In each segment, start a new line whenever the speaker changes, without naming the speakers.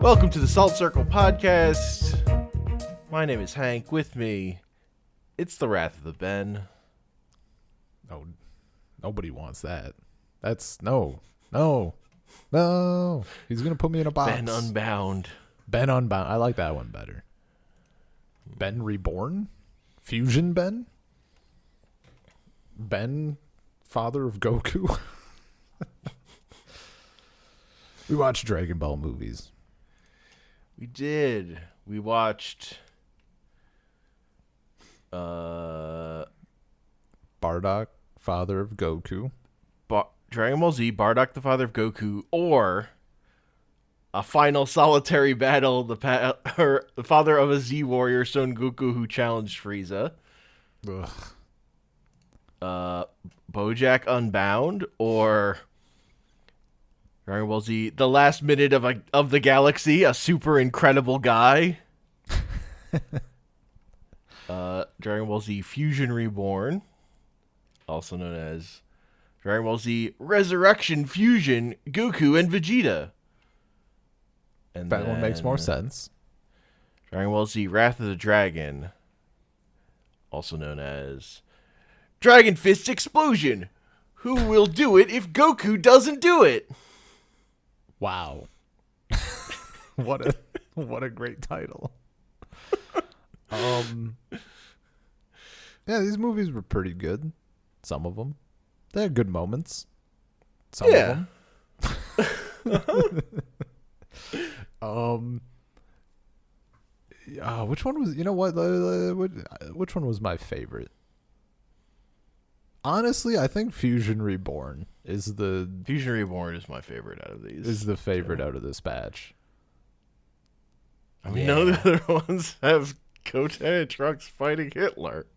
Welcome to the Salt Circle Podcast. My name is Hank. With me, it's the Wrath of the Ben.
No, nobody wants that. That's no. He's gonna put me in a box.
Ben Unbound.
Ben Unbound. I like that one better. Ben Reborn? Fusion Ben? Ben, Father of Goku? We watched Dragon Ball movies.
We did. We watched
Bardock, Father of Goku.
Dragon Ball Z, Bardock the Father of Goku, or a final solitary battle, the father of a Z warrior, Son Goku, who challenged Frieza. Bojack Unbound, or Dragon Ball Z, the last minute of the galaxy, a super incredible guy. Dragon Ball Z Fusion Reborn, also known as Dragon Ball Z Resurrection Fusion Goku and Vegeta. And
that one makes more sense.
Dragon Ball Z Wrath of the Dragon, also known as Dragon Fist Explosion. Who will do it if Goku doesn't do it?
Wow. What a great title. Yeah, these movies were pretty good. Some of them. They had good moments. Some of them. Which one was, which one was my favorite? Honestly, I think Fusion Reborn is
my favorite out of these.
Is the favorite out of this batch.
I mean, none of the other ones have Goten and Trunks fighting Hitler.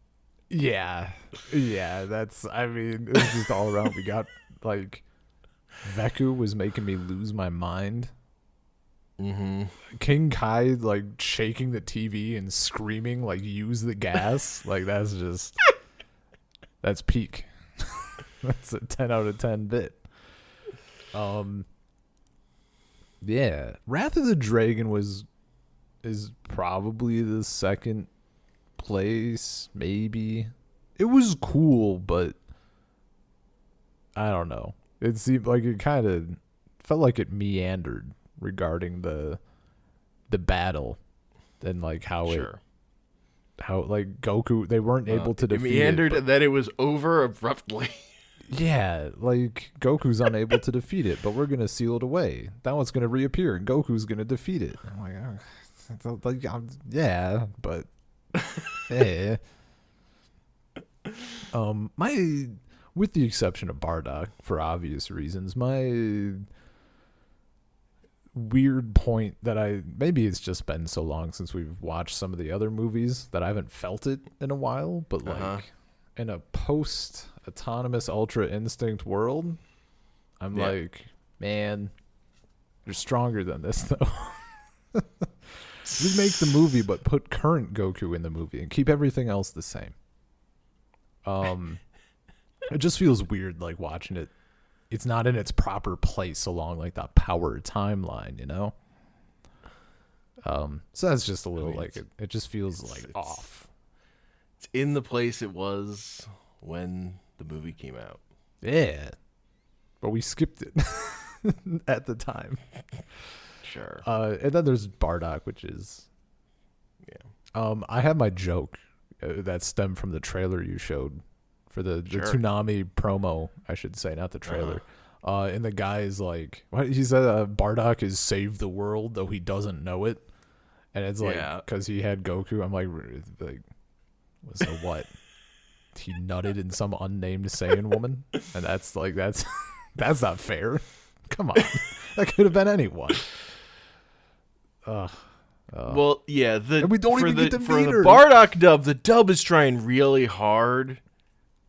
Yeah, it's just all around. We got, Veku was making me lose my mind.
Mm-hmm.
King Kai, shaking the TV and screaming, use the gas. That's peak. That's a 10 out of 10 bit. Yeah. Wrath of the Dragon is probably the second place, maybe. It was cool, but I don't know. It seemed like it kind of felt like it meandered regarding the battle and how Goku, they weren't able to defeat it.
It meandered and then it was over abruptly.
Yeah, Goku's unable to defeat it, but we're gonna seal it away. That one's gonna reappear and Goku's gonna defeat it. I'm yeah, but yeah. With the exception of Bardock, for obvious reasons, my weird point that maybe it's just been so long since we've watched some of the other movies that I haven't felt it in a while, but in a post-autonomous Ultra Instinct world, I'm man, you're stronger than this though. Remake the movie, but put current Goku in the movie and keep everything else the same. It just feels weird, watching it. It's not in its proper place along that power timeline, So that's just a little it just feels off.
It's in the place it was when the movie came out.
Yeah, but we skipped it at the time.
Sure.
And then there's Bardock, which is, I have my joke that stemmed from the trailer you showed for the Toonami promo, I should say, not the trailer. And the guy is what he said, Bardock is saved the world, though he doesn't know it. And it's because he had Goku. I'm so what? He nutted in some unnamed Saiyan woman, and that's not fair. Come on, that could have been anyone.
Well, yeah.
And we don't even get to meet her.
The Bardock dub, the dub is trying really hard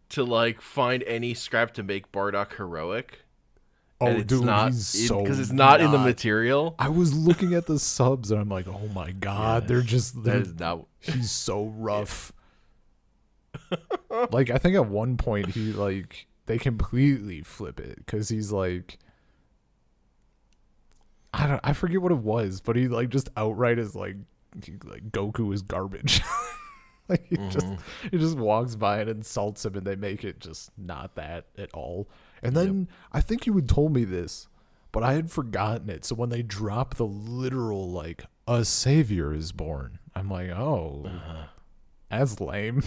to find any scrap to make Bardock heroic.
Oh, dude,
because it's not in the material.
I was looking at the subs and I'm like, oh my god, he's so rough. I think at one point he they completely flip it because he's I forget what it was, but he like just outright is like Goku is garbage. Like he just walks by and insults him, and they make it just not that at all. And then I think you had told me this, but I had forgotten it. So when they drop the literal like a savior is born, I'm like, oh, that's lame.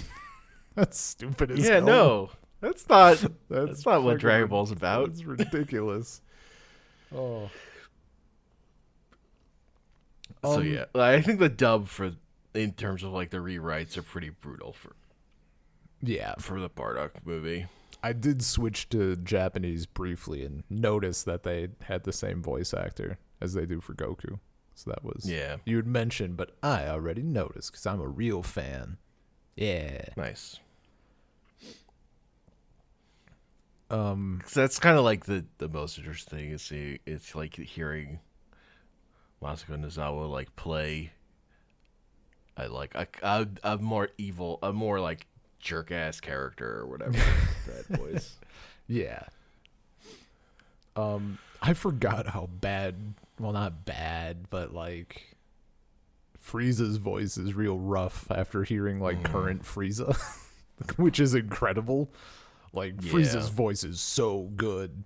That's stupid as hell.
No, that's not what Dragon Ball's about.
It's ridiculous. Oh.
So yeah, I think the dub in terms of like the rewrites are pretty brutal for the Bardock movie.
I did switch to Japanese briefly and noticed that they had the same voice actor as they do for Goku. So that was you had mentioned, but I already noticed because I'm a real fan. Yeah,
nice. So that's kind of like the most interesting thing is it's like hearing Masako Nozawa like play. A more evil, a more like jerk ass character or whatever that voice.
Yeah. I forgot how bad. Well, not bad, but like Frieza's voice is real rough after hearing like current Frieza, which is incredible. Like Frieza's voice is so good.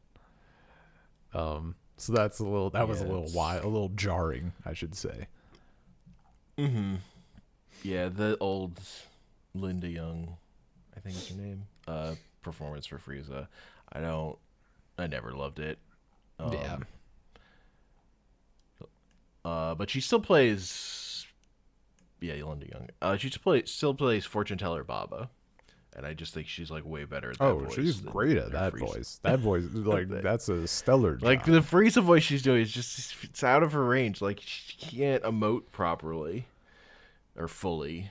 So that's a little jarring, I should say.
Mm-hmm. Yeah, the old Linda Young, I think is her name, performance for Frieza. I never loved it. But she still plays, Linda Young. She still plays Fortune Teller Baba. And I just think she's like way better at that voice. Oh, she's
great at that voice. That voice, like that's a stellar job.
Like the Frieza voice she's doing is just it's out of her range. Like she can't emote properly or fully.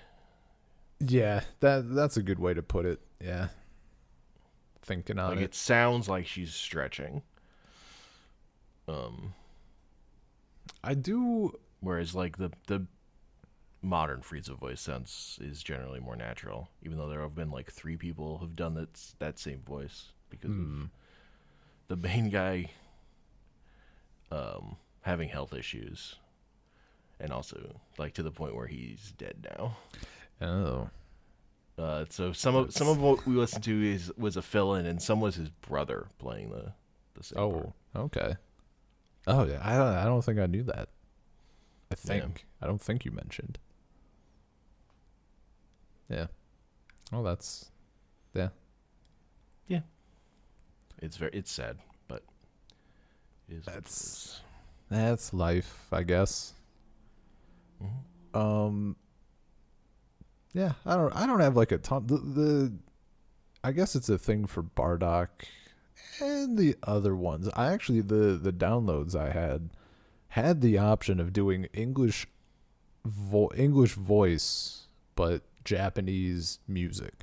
Yeah, that's a good way to put it. Yeah, thinking on
it sounds like she's stretching.
I do.
Whereas like the modern Frieza voice is generally more natural, even though there have been like 3 people who've done that same voice because of the main guy having health issues, and also like to the point where he's dead now.
Oh.
So some of what we listened to was a fill-in, and some was his brother playing the same part.
Okay. Oh yeah, I don't think I knew that. I don't think you mentioned. Yeah. Oh, that's yeah.
Yeah. It's sad, but
that's life, I guess.
Mm-hmm.
Yeah, I don't have like a ton. I guess it's a thing for Bardock and the other ones. I actually the downloads I had the option of doing English voice, but Japanese music.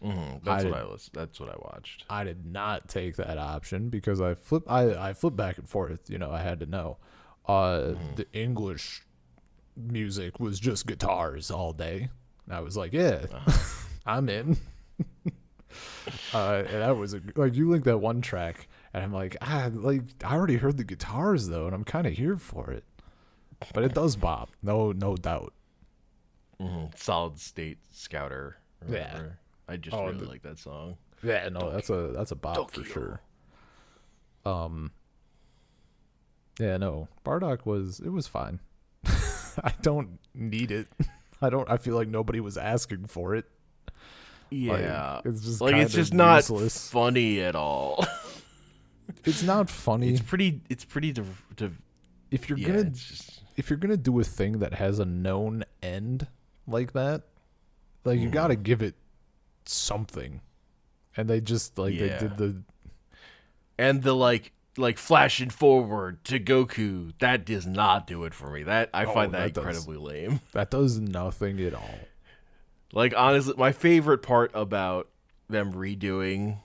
That's what I watched.
I did not take that option because I flip back and forth. You know, I had to know. The English music was just guitars all day. And I was like, yeah, I'm in. And that was like you linked that one track, and I'm like, I already heard the guitars though, and I'm kind of here for it. But it does bop, no doubt.
Solid State Scouter.
Yeah,
I just really like that song.
Yeah, no, that's a bop for sure. Yeah, no, Bardock was fine. I don't need it. I feel like nobody was asking for it.
Yeah,
like, it's just
not
useless.
Funny at all.
It's not funny.
It's pretty.
If you're gonna do a thing that has a known end like that, like you gotta give it something, and they just they did
the like flashing forward to Goku. That does not do it for me. I find that incredibly lame.
That does nothing at all.
Like, honestly, my favorite part about them redoing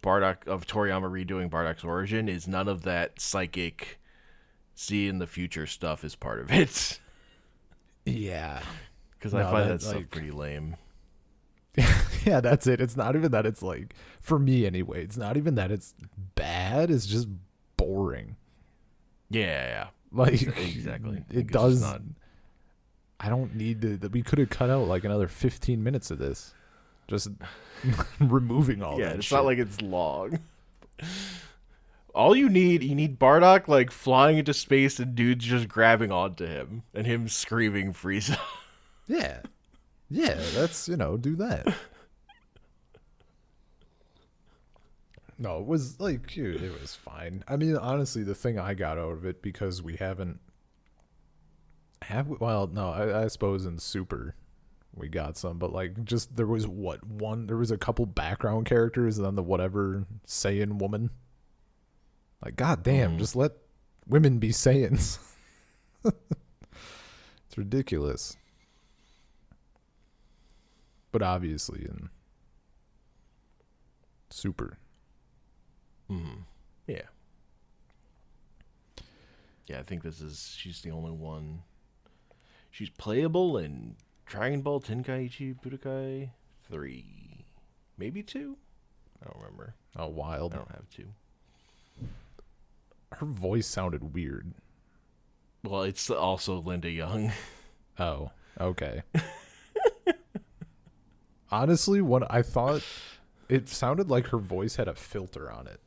Toriyama redoing Bardock's origin is none of that psychic see in the future stuff is part of it.
Yeah.
Because I find that stuff pretty lame.
Yeah, that's it. It's not even that it's like, for me anyway, it's not even that it's bad, it's just boring.
Yeah.
Like
Exactly.
it does. Not... I don't need to. We could have cut out like another 15 minutes of this, just removing all that.
Yeah, it's
shit.
not like it's long. All you need Bardock like flying into space and dudes just grabbing onto him and him screaming Frieza.
Yeah, that's do that. No, it was like it was fine. I mean, honestly, the thing I got out of it because we well, no, I suppose in Super we got some, but like just there was there was a couple background characters and then the whatever Saiyan woman. Like, god damn, just let women be Saiyans. It's ridiculous. But obviously in Super.
Yeah. Yeah, I think she's the only one. She's playable in Dragon Ball Tenkaichi Budokai 3. Maybe 2? I don't remember.
Oh, wild.
I don't have 2.
Her voice sounded weird.
Well, it's also Linda Young.
Oh, okay. Honestly, what I thought, it sounded like her voice had a filter on it.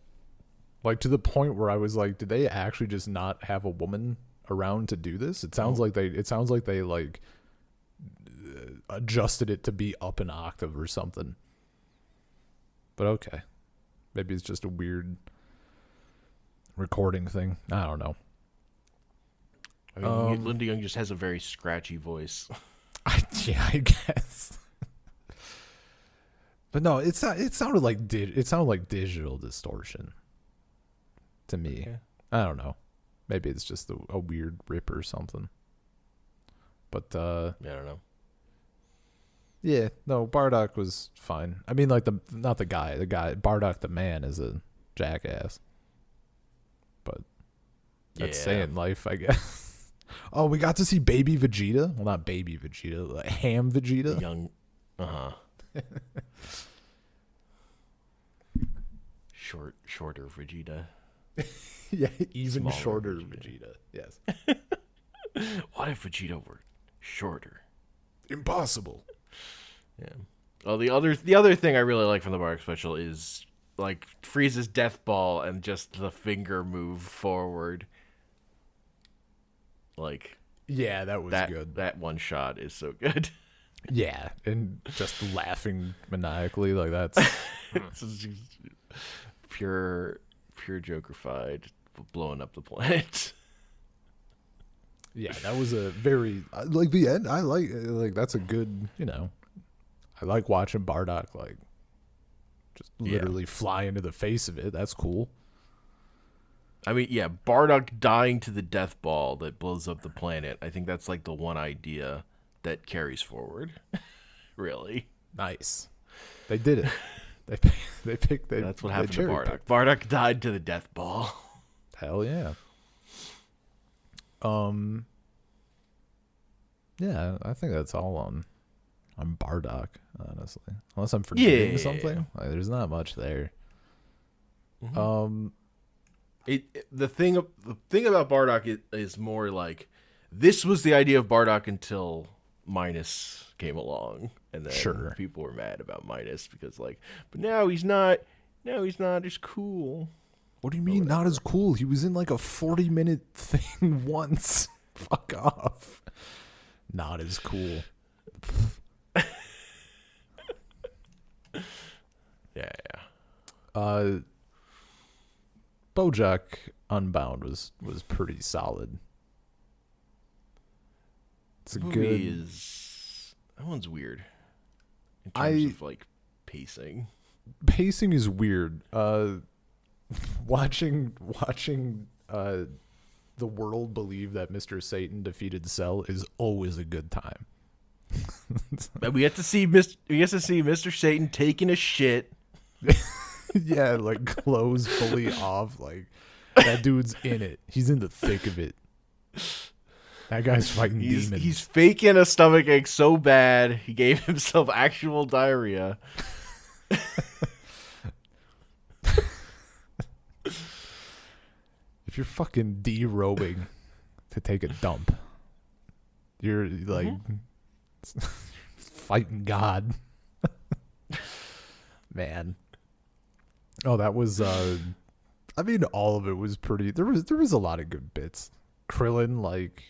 Like to the point where I was like, did they actually just not have a woman around to do this? It sounds like they like adjusted it to be up an octave or something. But okay. Maybe it's just a weird recording thing. I don't know.
I mean, Linda Young just has a very scratchy voice.
I guess. But no, it sounded like digital distortion to me. Okay. I don't know. Maybe it's just a weird rip or something. But
yeah, I don't know.
Yeah, no, Bardock was fine. I mean, like not the guy. Bardock the man is a jackass. But that's saying life, I guess. Oh, we got to see baby Vegeta. Well, not baby Vegeta, like ham Vegeta.
Young, shorter Vegeta.
Yeah, even smaller shorter Vegeta. Yes.
What if Vegeta were shorter?
Impossible.
Yeah. Well, the other thing I really like from the Bardock special is like Frieza's death ball and just the finger move forward. Like,
yeah, that was good.
That one shot is so good.
Yeah, and just laughing maniacally like that's
pure Joker-fied, blowing up the planet.
Yeah, that was a very like the end. I like that's a good, I like watching Bardock like just literally fly into the face of it. That's cool.
I mean, yeah, Bardock dying to the death ball that blows up the planet. I think that's like the one idea that carries forward. Really.
Nice. They did it. They picked.
That's what happened to Bardock. Bardock died to the death ball.
Hell yeah. Yeah, I think that's all on Bardock, honestly. Unless I'm forgetting something. Like, there's not much there.
Mm-hmm. The thing about Bardock is more like this was the idea of Bardock until Minus came along, and then people were mad about Minus because but now he's not as cool.
What do you mean not as cool? He was in like a 40-minute thing once. Fuck off. Not as cool.
Yeah.
Bojack Unbound was pretty solid. It's a good.
That one's weird. In terms of pacing.
Pacing is weird. Watching the world believe that Mr. Satan defeated Cell is always a good time.
We get to see Mr. Satan taking a shit.
Yeah, like clothes fully off. Like that dude's in it. He's in the thick of it. That guy's fighting demons.
He's faking a stomachache so bad he gave himself actual diarrhea.
If you're fucking derobing to take a dump. You're like fighting God. Man. Oh, that was I mean, all of it was pretty. There was a lot of good bits. Krillin like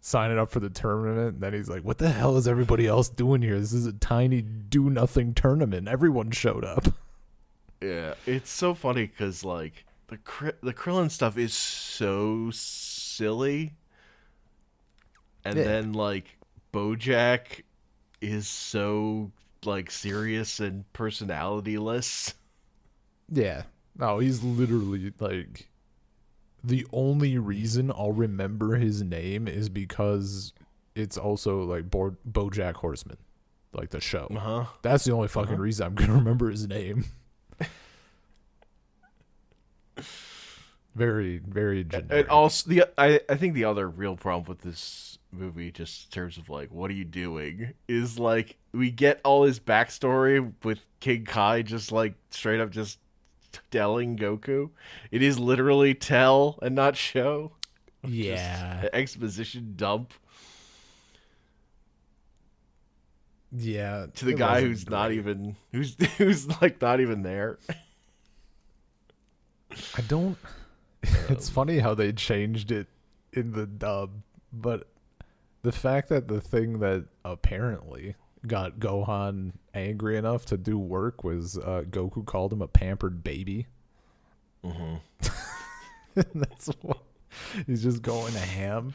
signing up for the tournament, and then he's like, "What the hell is everybody else doing here? This is a tiny do nothing tournament. Everyone showed up."
Yeah, it's so funny because like the Krillin stuff is so silly, and then like Bojack is so like serious and personalityless.
Yeah. No, he's literally like the only reason I'll remember his name is because it's also like Bojack Horseman, like the show. That's the only fucking reason I'm gonna remember his name. Very, very generic.
And also, I think the other real problem with this movie, just in terms of like, what are you doing, is like we get all his backstory with King Kai just like straight up just telling Goku. It is literally tell and not show.
Yeah.
An exposition dump.
Yeah.
To the guy who's not even who's like not even there.
I don't it's funny how they changed it in the dub, but the fact that the thing that apparently got Gohan angry enough to do work was Goku called him a pampered baby. That's what he's just going to ham.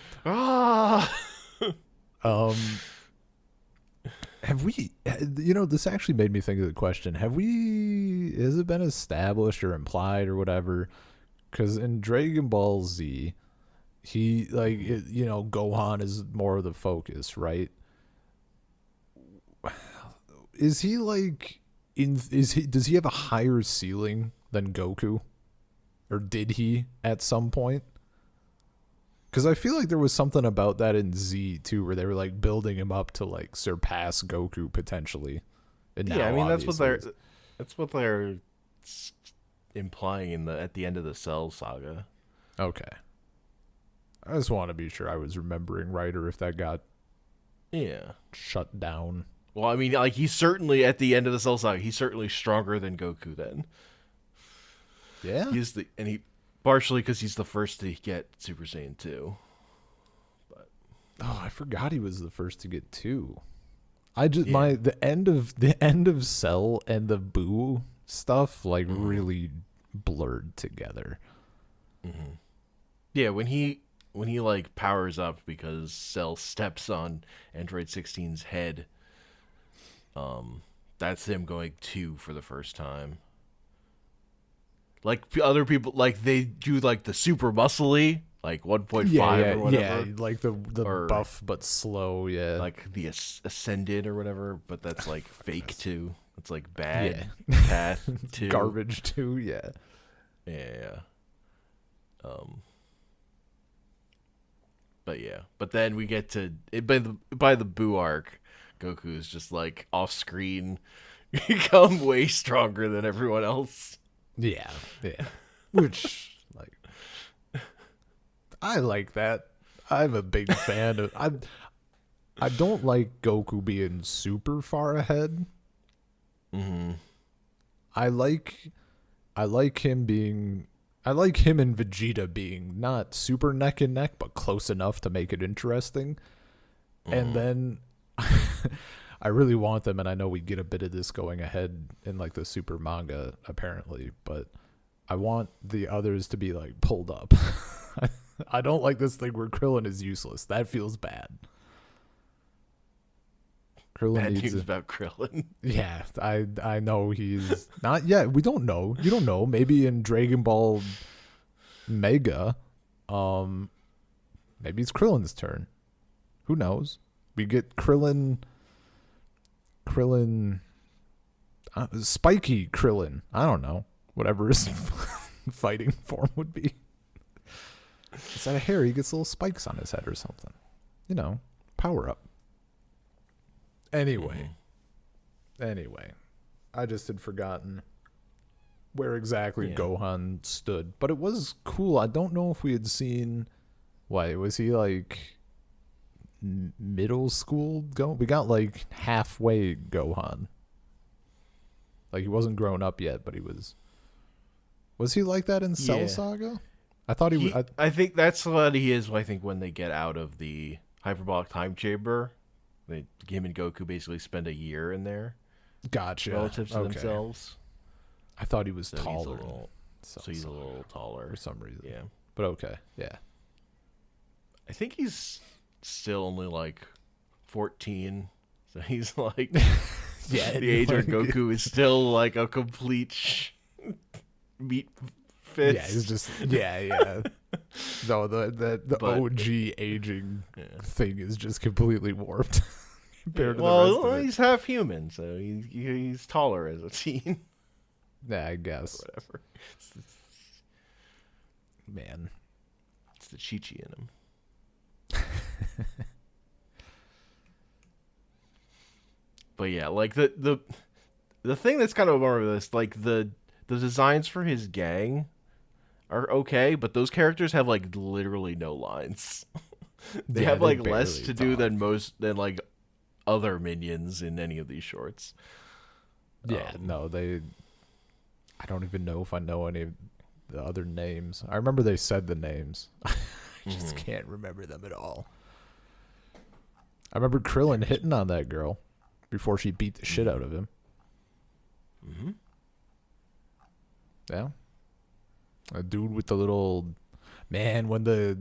Have we, this actually made me think of the question. Has it been established or implied or whatever? Because in Dragon Ball Z, he, Gohan is more of the focus, right? Is he like, does he have a higher ceiling than Goku? Or did he at some point? Because I feel like there was something about that in Z too, where they were like building him up to like surpass Goku potentially. And
yeah, I mean that's what they're implying at the end of the Cell saga.
Okay, I just want to be sure I was remembering right, or if that got shut down.
Well, I mean, like he's certainly at the end of the Cell saga, he's certainly stronger than Goku then.
Yeah,
he partially because he's the first to get Super Saiyan 2. But
I forgot he was the first to get 2. The end of Cell and the Boo stuff like really blurred together.
Yeah, when he like powers up because Cell steps on Android 16's head, that's him going 2 for the first time. Like other people, like they do like the super muscly, like 1.5 or whatever.
Yeah, like the buff but slow, yeah.
Like the Ascended or whatever, but that's like fake 2. It's like bad path 2.
Garbage 2, yeah.
Yeah. But then we get to by the Boo arc, Goku's just like off screen, become way stronger than everyone else.
Yeah. Which, like, I like that. I'm a big fan of. I don't like Goku being super far ahead. I like him being. I like him and Vegeta being not super neck and neck, but close enough to make it interesting. And then I really want them, and I know we get a bit of this going ahead in like the Super manga apparently, but I want the others to be like pulled up. I don't like this thing where Krillin is useless. That feels bad.
Bad news about Krillin.
Yeah, I know he's not yet. We don't know. You don't know. Maybe in Dragon Ball Mega, maybe it's Krillin's turn. Who knows? We get Krillin, spiky Krillin. I don't know. Whatever his fighting form would be. Instead of hair, he gets little spikes on his head or something. Power up. Anyway, I just had forgotten where exactly Gohan stood, but it was cool. I don't know if we had seen Why was he like middle school? We got like halfway Gohan. Like he wasn't grown up yet, but he was. Was he like that in Cell
Yeah.
Saga? I thought he was.
I think that's what he is. I think when they get out of the hyperbolic time chamber, him and Goku basically spend a year in there.
Gotcha.
Relative to themselves.
I thought he was
So
taller.
So he's a little taller
for some reason.
Yeah.
But okay. Yeah.
I think he's still only like 14. So he's like
Yeah.
the age where Goku is still like a complete meat fist.
Yeah, he's just yeah. No, the OG aging thing is just completely warped compared to the rest of it.
He's half human, so he's taller as a teen.
Yeah, I guess.
Whatever.
Man,
it's the Chi-Chi in him. But yeah, like the thing that's kind of more of this, like the designs for his gang are okay, but those characters have like literally no lines. They have like less to do than like other minions in any of these shorts.
Yeah, no, I don't even know if I know any of the other names. I remember they said the names. I just can't remember them at all. I remember Krillin hitting on that girl before she beat the shit out of him.
Mm-hmm.
Yeah. A dude with the little man when the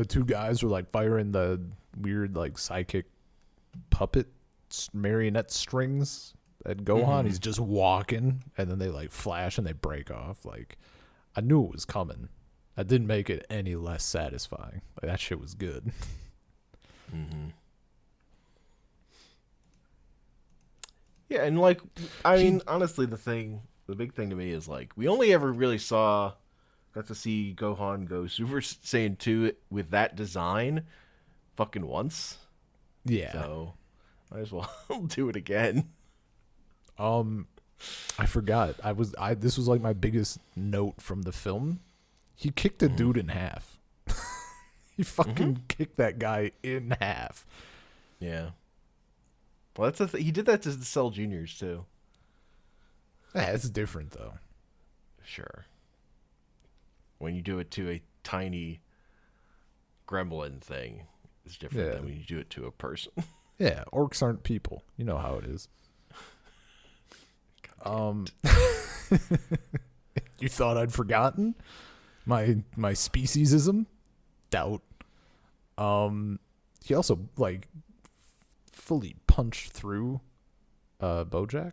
two guys were like firing the weird like psychic puppet marionette strings at Gohan, he's just walking and then they like flash and they break off. Like I knew it was coming. That didn't make it any less satisfying. Like that shit was good.
Yeah, and like I mean, honestly, the big thing to me is like we only ever really got to see Gohan go Super Saiyan 2 with that design fucking once.
Yeah.
So might as well do it again.
I forgot. This was like my biggest note from the film. He kicked a dude in half. He fucking kicked that guy in half.
Yeah. Well, that's he did that to the Cell Juniors too.
Yeah, it's different though.
Sure. When you do it to a tiny gremlin thing, it's different than when you do it to a person.
Yeah, orcs aren't people. You know how it is. You thought I'd forgotten my speciesism? Doubt. He also like fully punched through Bojack.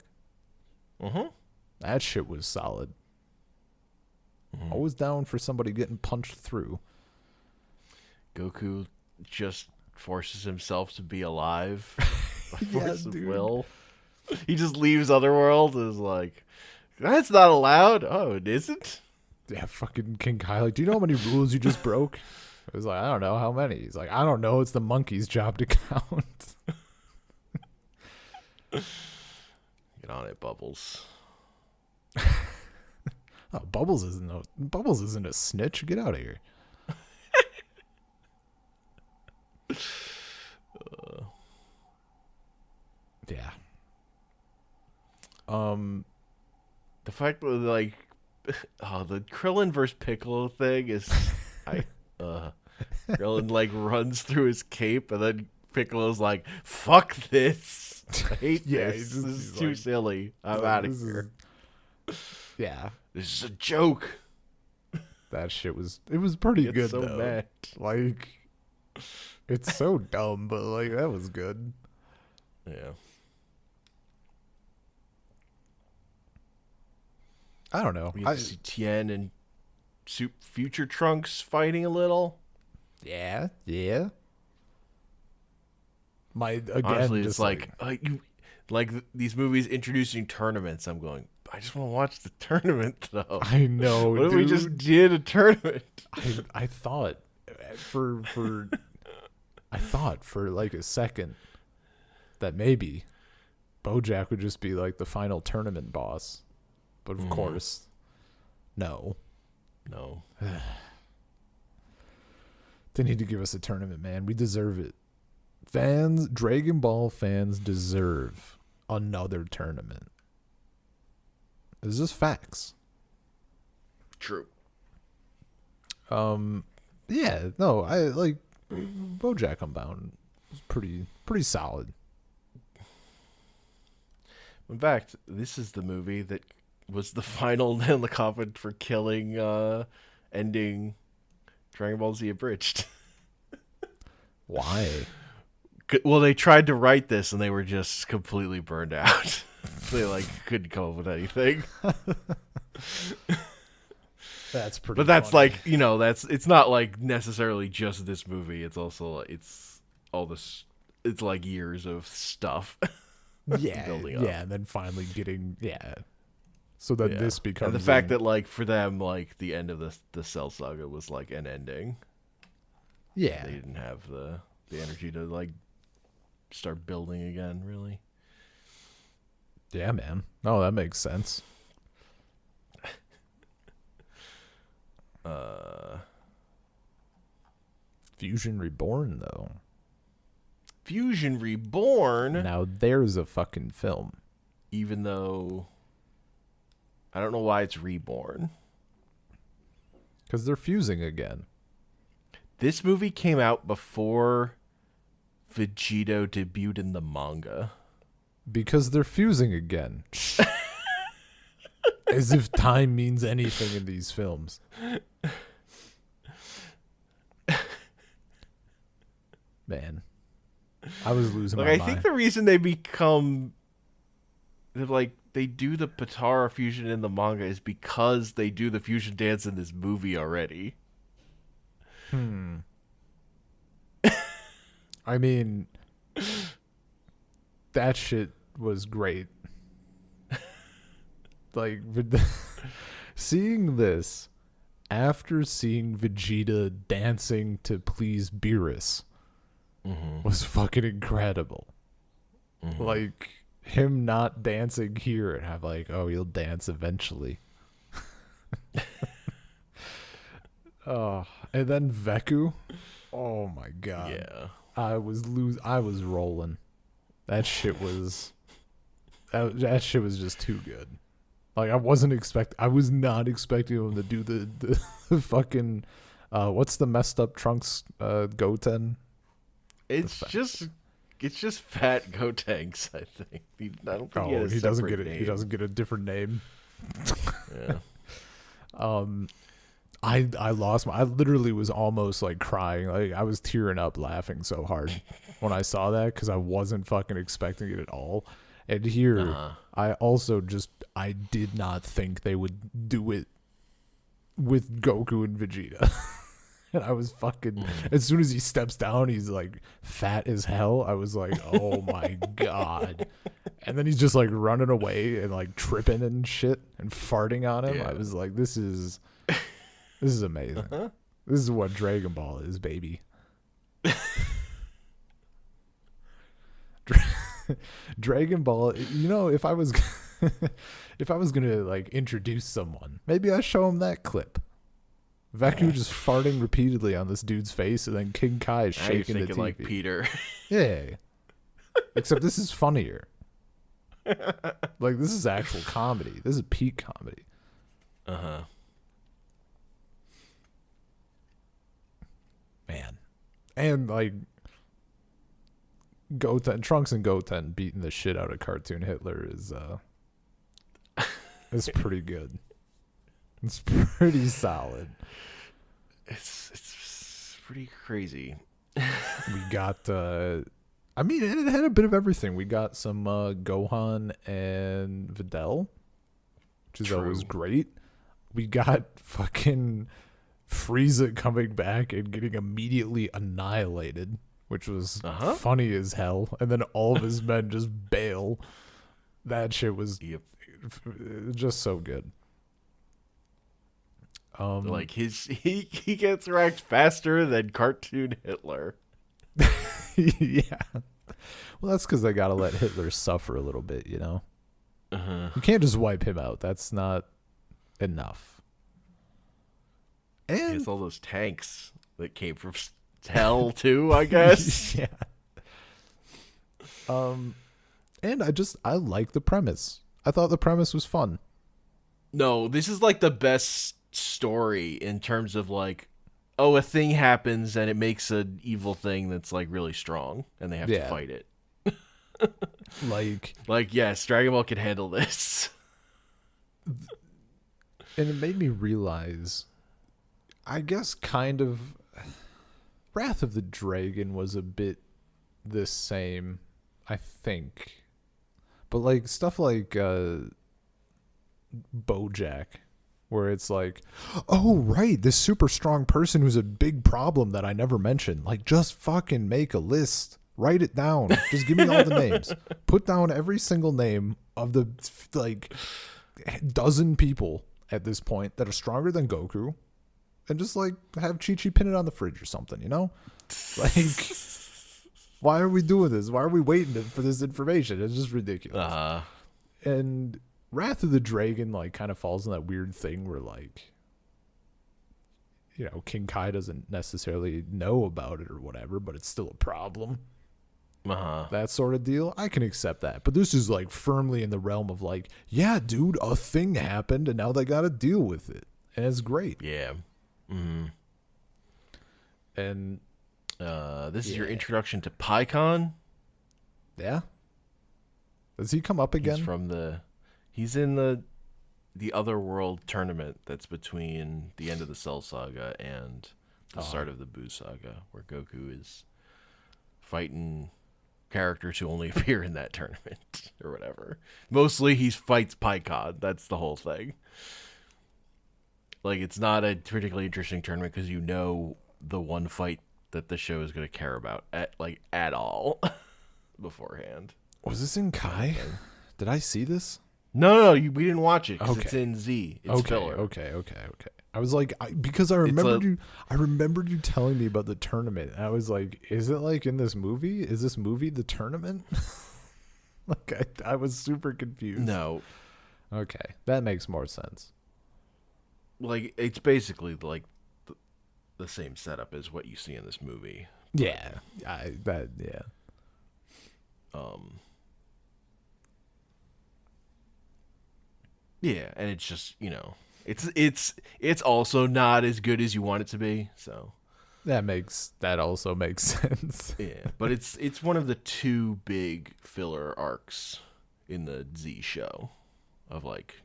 That shit was solid. Always down for somebody getting punched through.
Goku just forces himself to be alive by force of
dude.
will. He just leaves Otherworld and is like, that's not allowed. Oh, it isn't?
Yeah, fucking King Kai. Like, do you know how many rules you just broke? I was like, I don't know how many. He's like, I don't know. It's the monkey's job to count.
Get on it, Bubbles.
Oh, Bubbles isn't a snitch. Get out of here. Yeah.
The fact that like, the Krillin versus Piccolo thing is, Krillin like runs through his cape and then Piccolo's like, "Fuck this! I hate this. This is too silly. I'm out of here."
Yeah,
this is a joke.
That shit was pretty good
so
though.
Mad.
Like, it's so dumb, but like that was good.
Yeah.
I don't know.
We get to see Tien and Future Trunks fighting a little.
Yeah.
Honestly, it's like these movies introducing tournaments. I'm going, I just want to watch the tournament though.
I know.
What if we just did a tournament?
I thought for like a second that maybe Bojack would just be like the final tournament boss. But of course, no.
The
They need to give us a tournament, man. We deserve it. Dragon Ball fans deserve another tournament. This is facts.
True.
Yeah, no, I like Bojack Unbound was pretty solid.
In fact, this is the movie that was the final nail in the coffin for killing, ending Dragon Ball Z Abridged.
Why?
Well, they tried to write this and they were just completely burned out. They couldn't come up with anything.
That's pretty.
But that's
funny.
it's not like necessarily just this movie. It's also it's all this. It's like years of stuff.
Yeah,
building up.
Yeah, and then finally getting So then this becomes
and the fact that for them the end of the Cell Saga was an ending.
Yeah,
they didn't have the energy to start building again. Really.
Yeah, man. No, that makes sense. Fusion Reborn, though.
Fusion Reborn?
Now there's a fucking film.
Even though I don't know why it's Reborn.
Because they're fusing again.
This movie came out before Vegito debuted in the manga.
Because they're fusing again. As if time means anything in these films. Man. I was losing my mind.
I think the reason they become they do the Patara fusion in the manga is because they do the fusion dance in this movie already.
I mean, that shit was great. Seeing this after seeing Vegeta dancing to please Beerus was fucking incredible. Him not dancing here and have oh, you'll dance eventually. Oh, and then Veku. Oh my god.
Yeah.
I was rolling. That shit was that shit was just too good. I was not expecting him to do the fucking what's the messed up Trunks Goten?
It's just fat Gotenks, I think. I don't think
he doesn't get it. He doesn't get a different name.
Yeah.
I lost I literally was almost crying. I was tearing up laughing so hard when I saw that because I wasn't fucking expecting it at all. And here, I also I did not think they would do it with Goku and Vegeta. And I was fucking, as soon as he steps down, he's fat as hell. I was oh my god. And then he's just running away and tripping and shit and farting on him. Yeah. I was this is amazing. This is what Dragon Ball is, baby. Dragon Ball, if I was gonna introduce someone, maybe I show him that clip. Veku just farting repeatedly on this dude's face, and then King Kai is shaking the TV.
Like Peter.
Yeah. Except this is funnier. This is actual comedy. This is peak comedy. Man. And Trunks and Goten beating the shit out of cartoon Hitler is pretty good. It's pretty solid.
It's pretty crazy.
We got it had a bit of everything. We got some Gohan and Videl, which is always great. We got fucking Frieza coming back and getting immediately annihilated, which was funny as hell. And then all of his men just bail. That shit was just so good.
He gets wrecked faster than cartoon Hitler.
Yeah. Well, that's because they gotta let Hitler suffer a little bit, You can't just wipe him out. That's not enough. And
it's all those tanks that came from hell too, I guess.
Yeah. And I like the premise. I thought the premise was fun.
No, this is like the best story in terms of like, oh, a thing happens and it makes an evil thing that's like really strong, and they have to fight it. Like yes, Dragon Ball can handle this.
And it made me realize, I guess, kind of, Wrath of the Dragon was a bit the same, I think. But like stuff like Bojack, where it's like, oh right, this super strong person who's a big problem that I never mentioned. Like, just fucking make a list, write it down, just give me all the names, put down every single name of the like dozen people at this point that are stronger than Goku, and just like have Chi-Chi pin it on the fridge or something, you know? Like, why are we doing this? Why are we waiting for this information? It's just ridiculous. And Wrath of the Dragon like kind of falls in that weird thing where like, you know, King Kai doesn't necessarily know about it or whatever, but it's still a problem. That sort of deal. I can accept that. But this is like firmly in the realm of like, yeah, dude, a thing happened and now they got to deal with it. And it's great.
Yeah. Mm-hmm.
And
this is your introduction to PyCon?
Yeah. Does he come up again?
He's in the other world tournament that's between the end of the Cell Saga and the start of the Buu Saga, where Goku is fighting characters who only appear in that tournament or whatever. Mostly he fights PyCon. That's the whole thing. Like, it's not a particularly interesting tournament because you know the one fight that the show is going to care about at all beforehand.
Was this in Kai? Did I see this?
No, we didn't watch it because it's in Z. It's filler.
Okay. I was like, because I remembered you telling me about the tournament. I was like, is it like in this movie? Is this movie the tournament? Like, I was super confused.
No.
Okay, that makes more sense.
Like, it's basically like the same setup as what you see in this movie.
Yeah,
Yeah, and it's just, you know, it's also not as good as you want it to be, so
that also makes sense.
Yeah, but it's one of the two big filler arcs in the Z show of like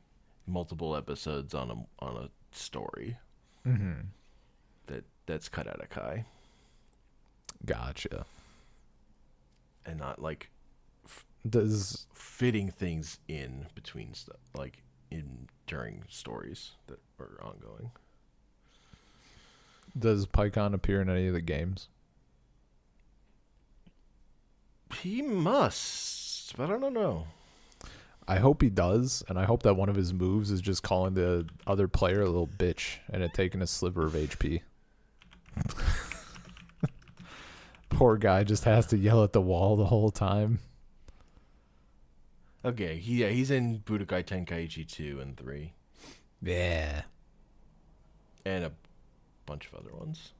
multiple episodes on a story.
Mm-hmm.
That's cut out of Kai.
Gotcha.
And not like
does
fitting things in between stuff, like during stories that are ongoing.
Does PyCon appear in any of the games?
He must, but I don't know.
I hope he does, and I hope that one of his moves is just calling the other player a little bitch and it taking a sliver of HP. Poor guy just has to yell at the wall the whole time.
Okay, he's in Budokai Tenkaichi 2 and 3.
Yeah.
And a bunch of other ones.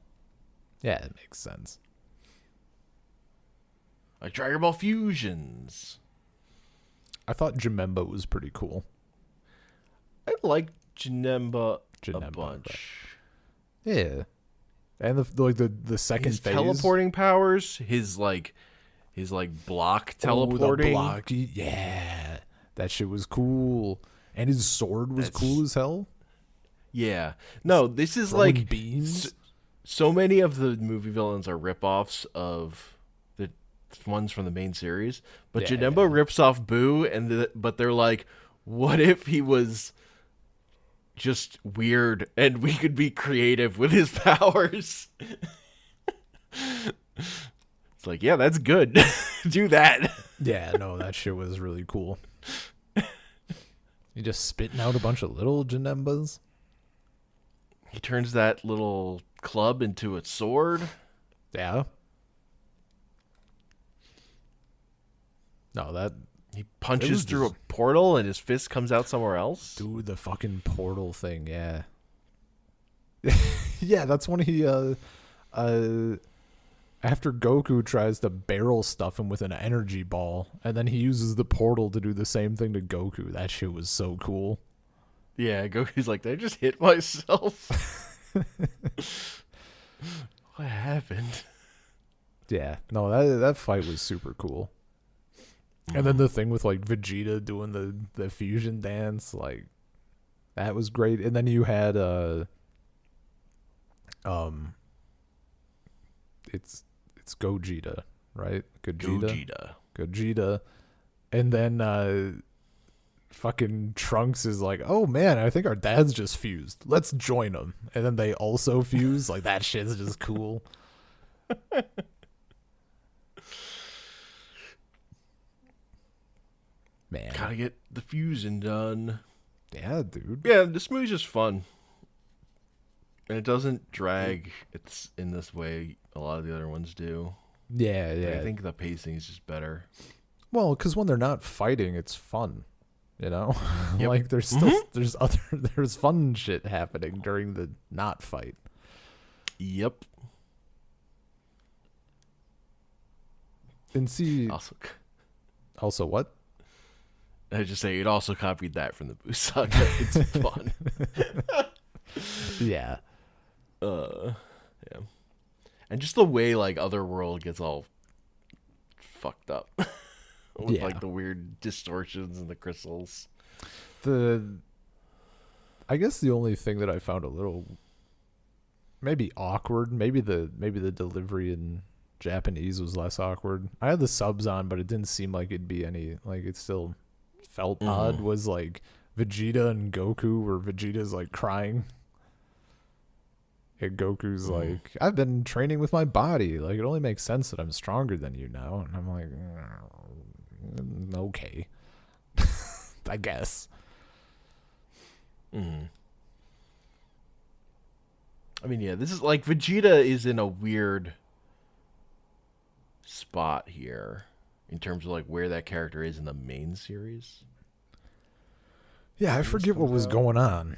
Yeah, it makes sense.
Like Dragon Ball Fusions.
I thought Janemba was pretty cool.
I like Janemba a bunch.
But yeah. And the second
his
phase.
Teleporting powers, his block teleporting.
The block, yeah. That shit was cool. And his sword was cool as hell.
Yeah. No, this is like
beams.
So many of the movie villains are ripoffs of the ones from the main series, but Janemba rips off Boo, but they're like, what if he was just weird and we could be creative with his powers? It's like, yeah, that's good. Do that.
Yeah, no, that shit was really cool. You just spitting out a bunch of little Janembas.
He turns that little club into a sword.
Yeah. No,
he punches through a portal and his fist comes out somewhere else.
Dude, the fucking portal thing, yeah. Yeah, that's when he after Goku tries to barrel stuff him with an energy ball, and then he uses the portal to do the same thing to Goku. That shit was so cool.
Yeah, Goku's like, did I just hit myself? What happened?
Yeah, no, that fight was super cool. And then the thing with like Vegeta doing the fusion dance, like that was great. And then you had it's Gogeta, right? Gogeta. And then fucking Trunks is like, "Oh man, I think our dads just fused. Let's join them." And then they also fuse. Like that shit's just cool. Man,
gotta get the fusion done.
Yeah, dude.
Yeah, this movie's just fun. And it doesn't drag. It's in this way a lot of the other ones do.
Yeah, yeah.
I think the pacing is just better.
Well, because when they're not fighting, it's fun. You know,
Yep.
like there's still there's fun shit happening during the not fight.
Yep.
And see, also what?
I just say it also copied that from the Boo Saga. It's fun.
Yeah.
Yeah. And just the way like Otherworld gets all fucked up with like the weird distortions and the crystals.
I guess the only thing that I found a little maybe awkward, maybe the delivery in Japanese was less awkward. I had the subs on, but it didn't seem like it'd be any like it still felt odd, was like Vegeta and Goku where Vegeta's like crying. And Goku's like, I've been training with my body. Like, it only makes sense that I'm stronger than you now. And I'm like, okay. I guess.
I mean, yeah, this is like Vegeta is in a weird spot here in terms of like where that character is in the main series.
Yeah, I forget what was going on,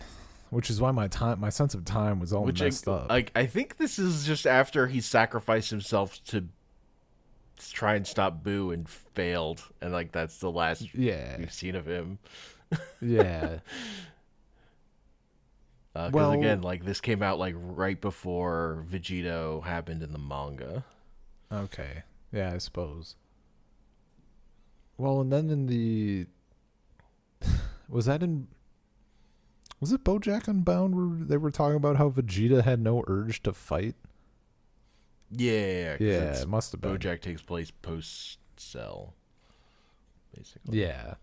which is why my sense of time was all messed up.
Like, I think this is just after he sacrificed himself to try and stop Boo and failed, and like that's the last we've seen of him.
Yeah.
Because again, like this came out like right before Vegito happened in the manga.
Okay. Yeah, I suppose. Well, and then in the was it Bojack Unbound where they were talking about how Vegeta had no urge to fight?
Yeah,
it must have been.
Bojack takes place post Cell, basically.
Yeah,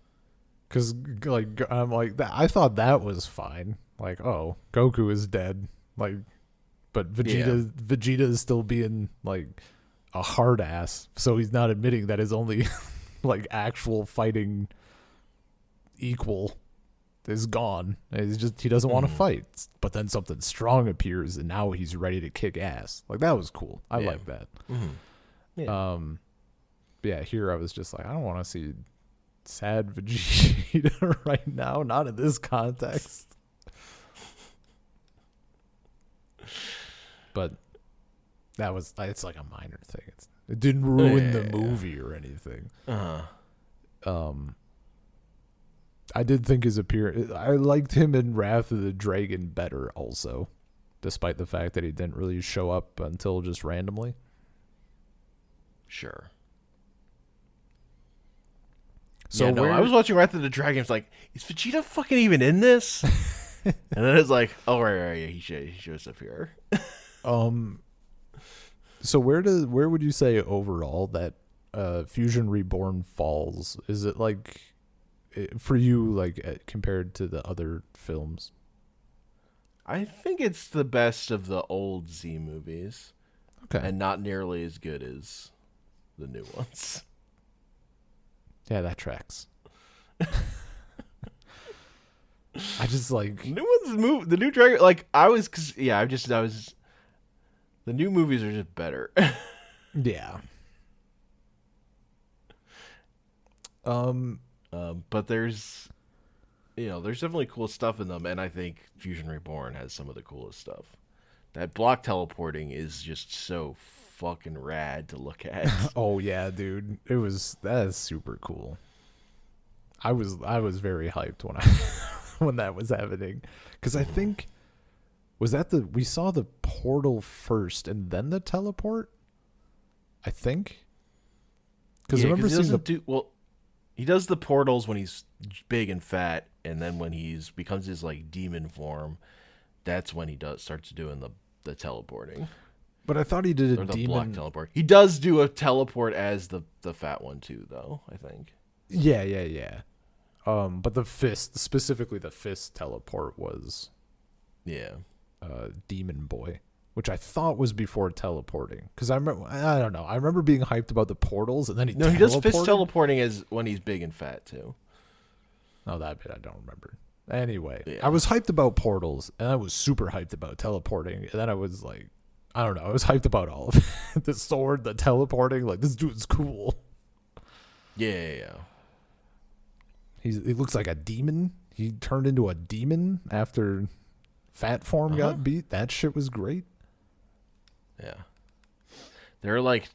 because like I'm like that. I thought that was fine. Like, oh, Goku is dead. Like, but Vegeta is still being like a hard ass, so he's not admitting that his only like actual fighting equal is gone. He doesn't want to fight. But then something strong appears and now he's ready to kick ass. Like that was cool. I like that. Yeah, here I was just like, I don't want to see sad Vegeta right now, not in this context. But it's like a minor thing. It didn't ruin the movie or anything. I did think his appearance. I liked him in Wrath of the Dragon better, also, despite the fact that he didn't really show up until just randomly.
Sure.
So
I was watching Wrath of the Dragon. It's like, is Vegeta fucking even in this? And then it's like, oh right, yeah, he shows up here.
So where would you say overall that Fusion Reborn falls? Is it like for you like compared to the other films?
I think it's the best of the old Z movies.
Okay.
And not nearly as good as the new ones.
Yeah, that tracks. I just like
the new Dragon. Like I was the new movies are just better.
Yeah.
But there's definitely cool stuff in them, and I think Fusion Reborn has some of the coolest stuff. That block teleporting is just so fucking rad to look at.
Oh yeah, dude. That is super cool. I was very hyped when when that was happening, because I think we saw the portal first and then the teleport. I think because
Yeah,
I remember seeing
he does the portals when he's big and fat, and then when he's becomes his like demon form, that's when he starts doing the teleporting.
But I thought he did
Or
a
the
demon
black teleport. He does do a teleport as the fat one too, though, I think.
Yeah. But the fist, specifically the fist teleport, was Demon Boy, which I thought was before teleporting. Because I don't know. I remember being hyped about the portals, and then he
does fist teleporting as when he's big and fat too.
Oh, that bit I don't remember. Anyway,
Yeah.
I was hyped about portals, and I was super hyped about teleporting, and then I was like, I don't know. I was hyped about all of it. The sword, the teleporting. Like, this dude's cool.
Yeah.
He looks like a demon. He turned into a demon after fat form got beat. That shit was great.
Yeah. There are like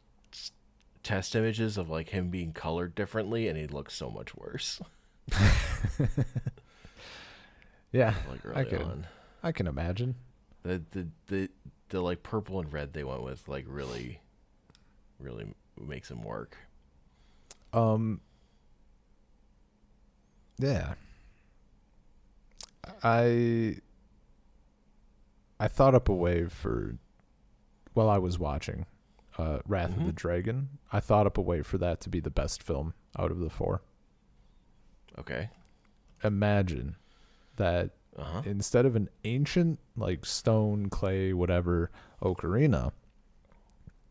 test images of like him being colored differently, and he looks so much worse.
Yeah,
Like early on.
I can imagine.
The like purple and red they went with like really makes him work.
Yeah. I thought up a way while I was watching Wrath of the Dragon. I thought up a way for that to be the best film out of the 4.
Okay.
Imagine that instead of an ancient like stone, clay, whatever ocarina,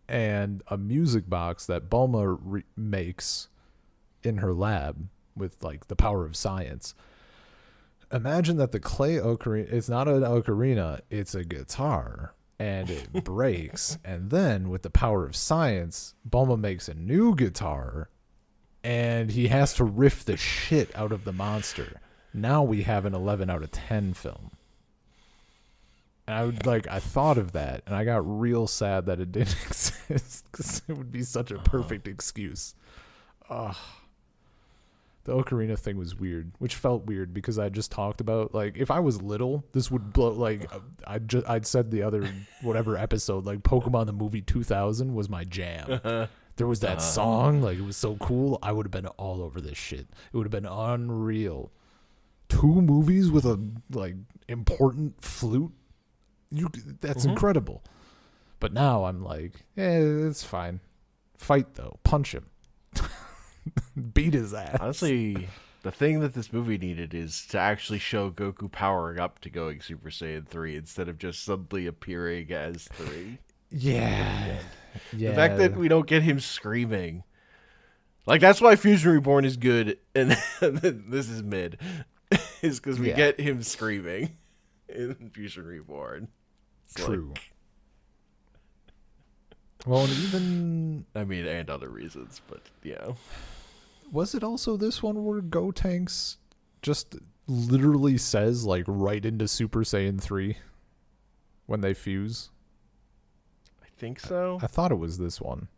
and a music box that Bulma makes in her lab with like the power of science. Imagine that the clay ocarina, it's not an ocarina, it's a guitar, and it breaks, and then with the power of science, Bulma makes a new guitar, and he has to riff the shit out of the monster. Now we have an 11 out of 10 film. And I thought of that, and I got real sad that it didn't exist, because it would be such a perfect excuse. The ocarina thing was weird, which felt weird because I just talked about, like, if I was little, this would blow, like, I'd said the other, whatever episode, like, Pokemon the movie 2000 was my jam. There was that song, like, it was so cool. I would have been all over this shit. It would have been unreal. 2 movies with a, like, important flute. That's incredible. But now I'm like, it's fine. Fight, though. Punch him. Beat his ass.
Honestly, the thing that this movie needed is to actually show Goku powering up to going Super Saiyan 3 instead of just suddenly appearing as 3.
Yeah.
The fact that we don't get him screaming. Like, that's why Fusion Reborn is good and this is mid. Is because we get him screaming in Fusion Reborn. It's
true. Well, and even...
I mean, and other reasons, but yeah.
Was it also this one where Gotenks just literally says, like, right into Super Saiyan 3 when they fuse?
I think so.
I thought it was this one.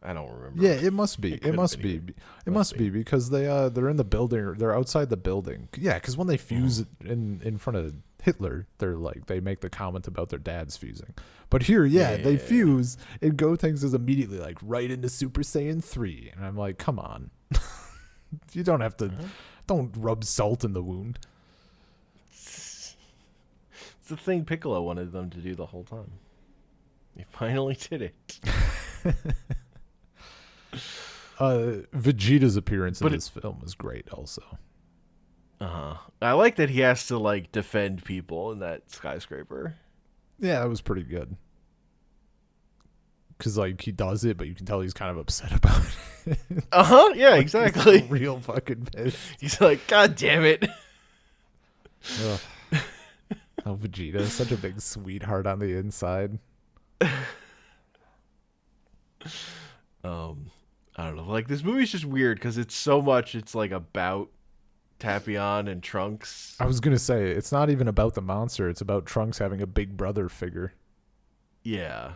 I don't remember.
Yeah, it must be. It must be. It must be because they're in the building, or they're outside the building. Yeah, because when they fuse in front of Hitler, they make the comment about their dads fusing. But here, they fuse, and Gotenks is immediately like right into Super Saiyan 3, and I'm like, come on, you don't have to, don't rub salt in the wound.
It's the thing Piccolo wanted them to do the whole time. He finally did it.
Vegeta's appearance in this film was great also.
I like that he has to like defend people in that skyscraper.
Yeah, that was pretty good. Cause like he does it, but you can tell he's kind of upset about it.
Yeah,
like,
exactly.
He's real fucking pissed.
He's like, God damn it.
Oh, Vegeta is such a big sweetheart on the inside.
I don't know. Like, this movie's just weird because it's so much. It's like about Tapion and Trunks.
I was gonna say it's not even about the monster. It's about Trunks having a big brother figure.
Yeah.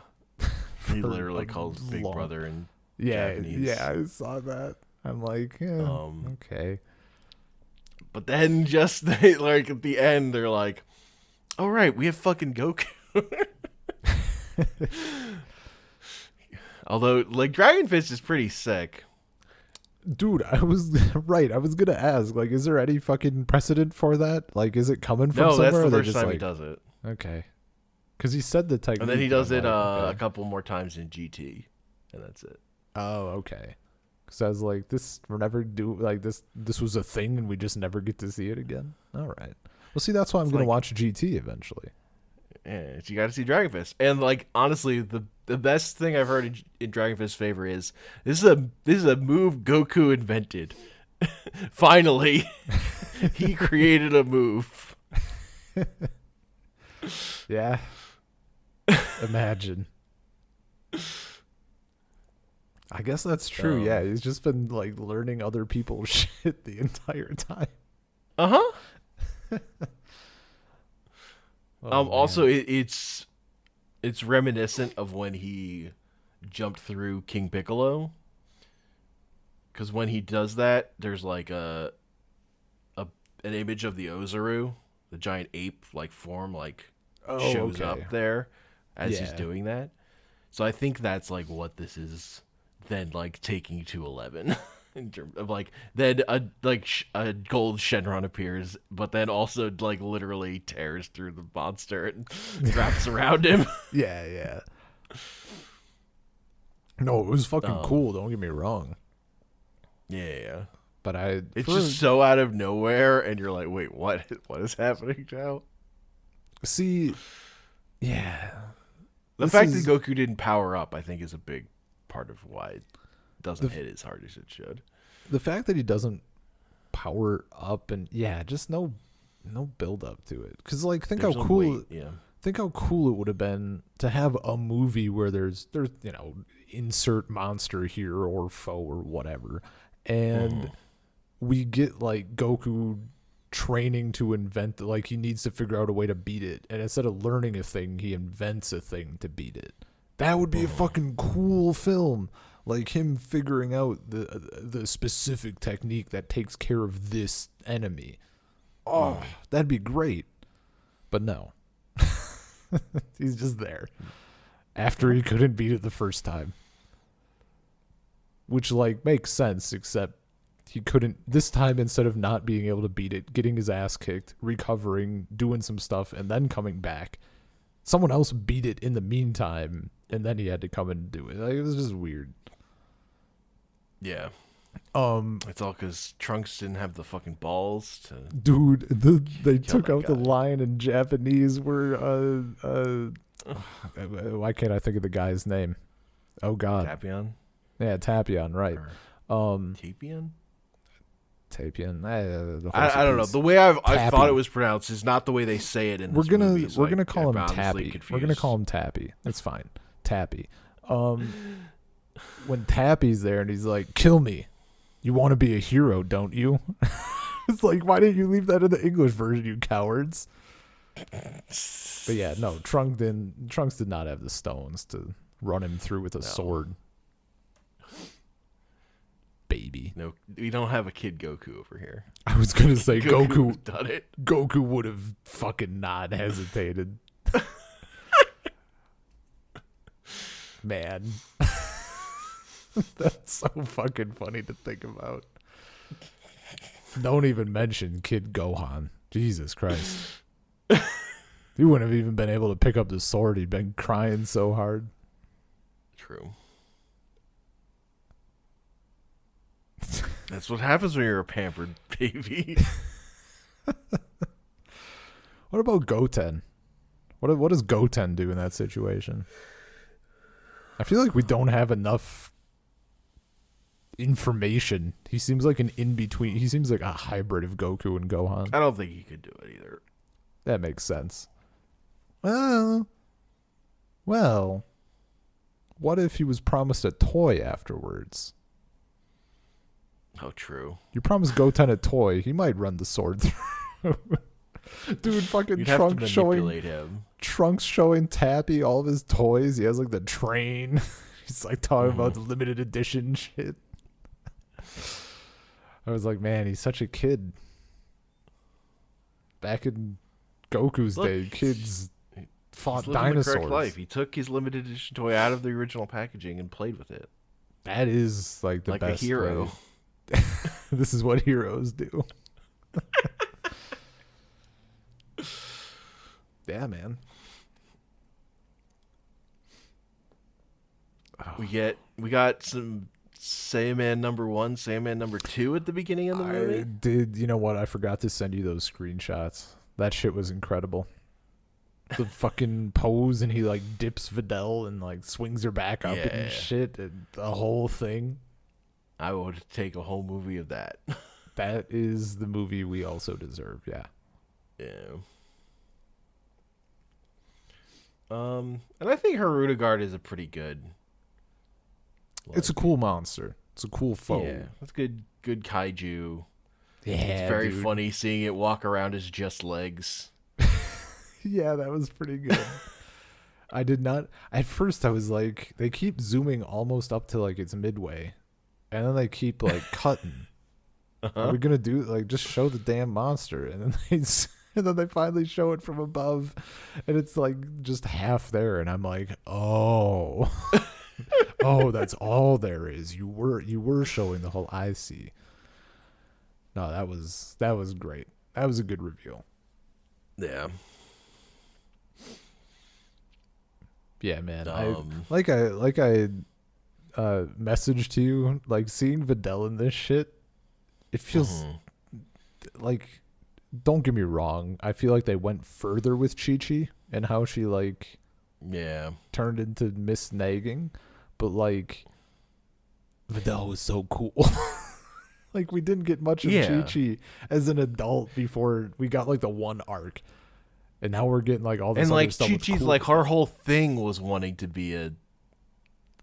He literally calls Big Brother in Japanese.
Yeah, I saw that. I'm like, yeah, okay.
But then just like at the end, they're like, "All right, we have fucking Goku." Although, like, Dragon Fist is pretty sick.
Dude, I was right. I was gonna ask, like, is there any fucking precedent for that? Like, is it coming from somewhere?
No, that's the first
just
time
like,
he does it.
Okay, because he said the technique,
And then he does it
okay.
a couple more times in GT, and that's it.
Oh, okay. Because I was like, we're never like this. This was a thing, and we just never get to see it again. All right. Well, see, that's why I'm gonna watch GT eventually.
Yeah, you got to see Dragon Fist, and like honestly, the best thing I've heard in Dragon Fist's favor is this is a move Goku invented. Finally, he created a move.
Yeah. Imagine. I guess that's true. Yeah, he's just been like learning other people's shit the entire time.
Also, it's reminiscent of when he jumped through King Piccolo. Because when he does that, there's like an image of the Ozaru, the giant ape like form, like shows up there as he's doing that. So I think that's like what this is. Then like taking to 11 in terms of like then a gold Shenron appears, but then also like literally tears through the monster and wraps around him.
Yeah. No, it was fucking cool. Don't get me wrong.
Yeah.
But
it's just so out of nowhere, and you're like, wait, what is happening now?
See, yeah.
The fact that Goku didn't power up, I think, is a big part of why it doesn't hit as hard as it should.
The fact that he doesn't power up and just no build up to it. Because like think how cool it would have been to have a movie where there's insert monster here or foe or whatever, and we get like Goku training to invent, like he needs to figure out a way to beat it, and instead of learning a thing, he invents a thing to beat it. That would be a fucking cool film. Like him figuring out the specific technique that takes care of this enemy. Oh, that'd be great. But no. He's just there. After he couldn't beat it the first time. Which like makes sense, except he couldn't this time. Instead of not being able to beat it, getting his ass kicked, recovering, doing some stuff, and then coming back, someone else beat it in the meantime, and then he had to come and do it. Like, it was just weird.
Yeah. It's all because Trunks didn't have the fucking balls to.
Dude, they took out the line in Japanese where why can't I think of the guy's name? Oh God.
Tapion?
Yeah, Tapion, right.
Tapion?
Tapion.
I don't know. The way I thought it was pronounced is not the way they say it in this movie.
We're gonna call him Tappy. We're gonna call him Tappy. That's fine. Tappy. When Tappy's there and he's like, "Kill me. You want to be a hero, don't you?" It's like, why didn't you leave that in the English version, you cowards? But yeah, no, Trunks did not have the stones to run him through with a sword. Baby.
No, we don't have a kid Goku over here.
I was gonna say Goku
done it.
Goku would have fucking not hesitated. Man. That's so fucking funny to think about. Don't even mention Kid Gohan. Jesus Christ. He wouldn't have even been able to pick up the sword. He'd been crying so hard.
True. That's what happens when you're a pampered baby.
What about Goten? What does Goten do in that situation? I feel like we don't have enough information. He seems like an in-between. He seems like a hybrid of Goku and Gohan.
I don't think he could do it either.
That makes sense. Well, what if he was promised a toy afterwards?
Oh, true.
You promised Goten a toy, he might run the sword through. Dude, fucking
You'd have to manipulate him.
Trunks showing Tappy all of his toys. He has like the train. He's like talking about the limited edition shit. I was like, man, he's such a kid. Back in Goku's day, kids fought dinosaurs. The correct life.
He took his limited edition toy out of the original packaging and played with it.
That is like the best
a hero.
way. This is what heroes do. Yeah, man.
We got some Saiyaman #1, Saiyaman #2 at the beginning of the movie.
I did. You know what? I forgot to send you those screenshots. That shit was incredible. The fucking pose, and he like dips Videl and like swings her back up and shit, and the whole thing.
I would take a whole movie of that.
That is the movie we also deserve. Yeah.
Yeah. And I think Harudagard is a pretty good.
It's a cool monster. It's a cool foe.
Yeah, it's good kaiju.
Yeah,
it's very funny seeing it walk around as just legs.
Yeah, that was pretty good. I did not. At first, I was like, they keep zooming almost up to like it's midway, and then they keep like cutting. Are we gonna do like just show the damn monster, and then they finally show it from above, and it's like just half there, and I'm like, oh. Oh, that's all there is. You were showing the whole. I see. No, that was great. That was a good reveal.
Yeah.
Yeah, man. I messaged to you, like seeing Videl in this shit. It feels like. Don't get me wrong. I feel like they went further with Chi-Chi and how she like.
Yeah.
Turned into Miss Nagging. But, like, Videl was so cool. Like, we didn't get much of Chi-Chi as an adult before we got, like, the one arc. And now we're getting, like, all this other stuff. And, like,
Chi-Chi's, like, her whole thing was wanting to be a